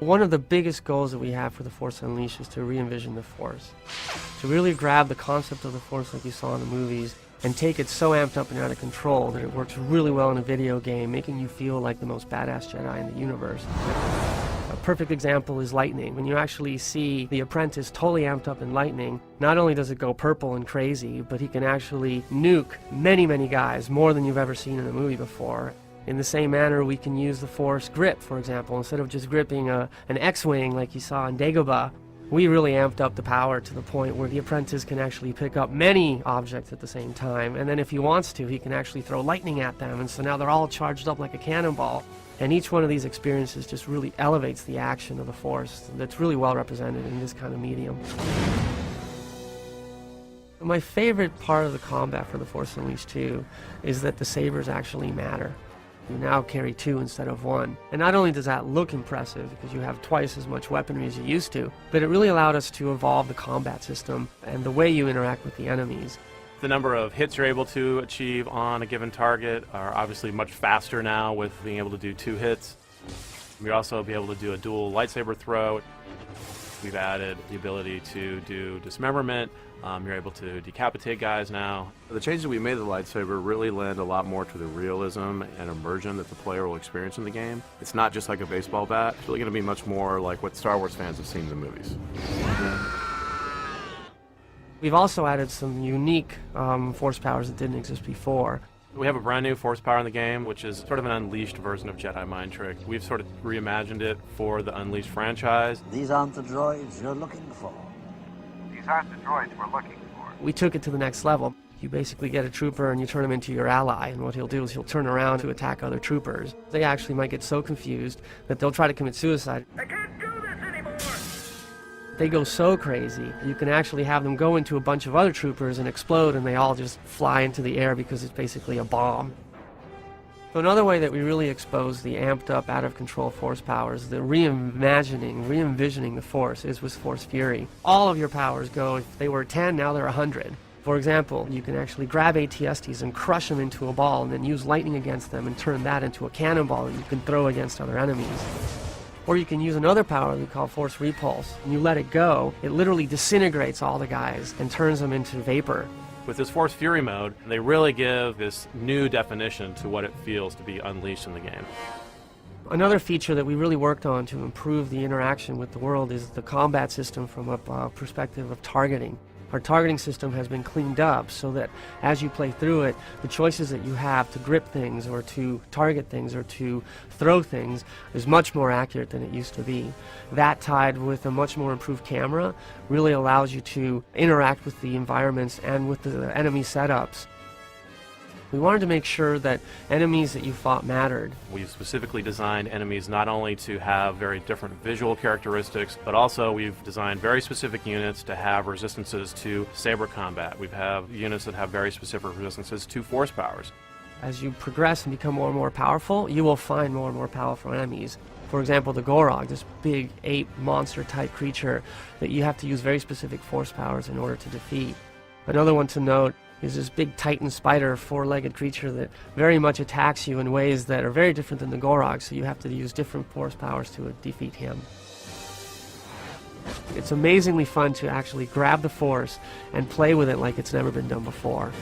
One of the biggest goals that we have for The Force Unleashed is to re-envision the Force. To really grab the concept of the Force like you saw in the movies and take it so amped up and out of control that it works really well in a video game, making you feel like the most badass Jedi in the universe. A perfect example is lightning. When you actually see the apprentice totally amped up in lightning, not only does it go purple and crazy, but he can actually nuke many, many guys, more than you've ever seen in a movie before. In the same manner, we can use the Force grip, for example. Instead of just gripping an X-Wing like you saw in Dagobah, we really amped up the power to the point where the apprentice can actually pick up many objects at the same time. And then if he wants to, he can actually throw lightning at them. And so now they're all charged up like a cannonball. And each one of these experiences just really elevates the action of the Force that's really well represented in this kind of medium. My favorite part of the combat for The Force Unleashed 2 is that the sabers actually matter. You now carry 2 instead of 1. And not only does that look impressive, because you have twice as much weaponry as you used to, but it really allowed us to evolve the combat system and the way you interact with the enemies. The number of hits you're able to achieve on a given target are obviously much faster now with being able to do 2 hits. We'll also be able to do a dual lightsaber throw. We've added the ability to do dismemberment. You're able to decapitate guys now. The changes we made to the lightsaber really lend a lot more to the realism and immersion that the player will experience in the game. It's not just like a baseball bat. It's really going to be much more like what Star Wars fans have seen in the movies. We've also added some unique Force powers that didn't exist before. We have a brand new Force power in the game, which is sort of an Unleashed version of Jedi Mind Trick. We've sort of reimagined it for the Unleashed franchise. These aren't the droids you're looking for. These aren't the droids we're looking for. We took it to the next level. You basically get a trooper and you turn him into your ally, and what he'll do is he'll turn around to attack other troopers. They actually might get so confused that they'll try to commit suicide. I can't do this anymore! They go so crazy, you can actually have them go into a bunch of other troopers and explode, and they all just fly into the air because it's basically a bomb. So another way that we really expose the amped up, out of control Force powers, the re-envisioning the Force, is with Force Fury. All of your powers go, if they were 10, now they're 100. For example, you can actually grab AT-STs and crush them into a ball and then use lightning against them and turn that into a cannonball that you can throw against other enemies. Or you can use another power we call Force Repulse. When you let it go, it literally disintegrates all the guys and turns them into vapor. With this Force Fury mode, they really give this new definition to what it feels to be unleashed in the game. Another feature that we really worked on to improve the interaction with the world is the combat system from a perspective of targeting. Our targeting system has been cleaned up so that as you play through it, the choices that you have to grip things or to target things or to throw things is much more accurate than it used to be. That, tied with a much more improved camera, really allows you to interact with the environments and with the enemy setups. We wanted to make sure that enemies that you fought mattered. We've specifically designed enemies not only to have very different visual characteristics, but also we've designed very specific units to have resistances to saber combat. We have units that have very specific resistances to Force powers. As you progress and become more and more powerful, you will find more and more powerful enemies. For example, the Gorog, this big ape monster type creature that you have to use very specific Force powers in order to defeat. Another one to note is this big Titan spider, 4-legged creature that very much attacks you in ways that are very different than the Gorog, so you have to use different Force powers to defeat him. It's amazingly fun to actually grab the Force and play with it like it's never been done before.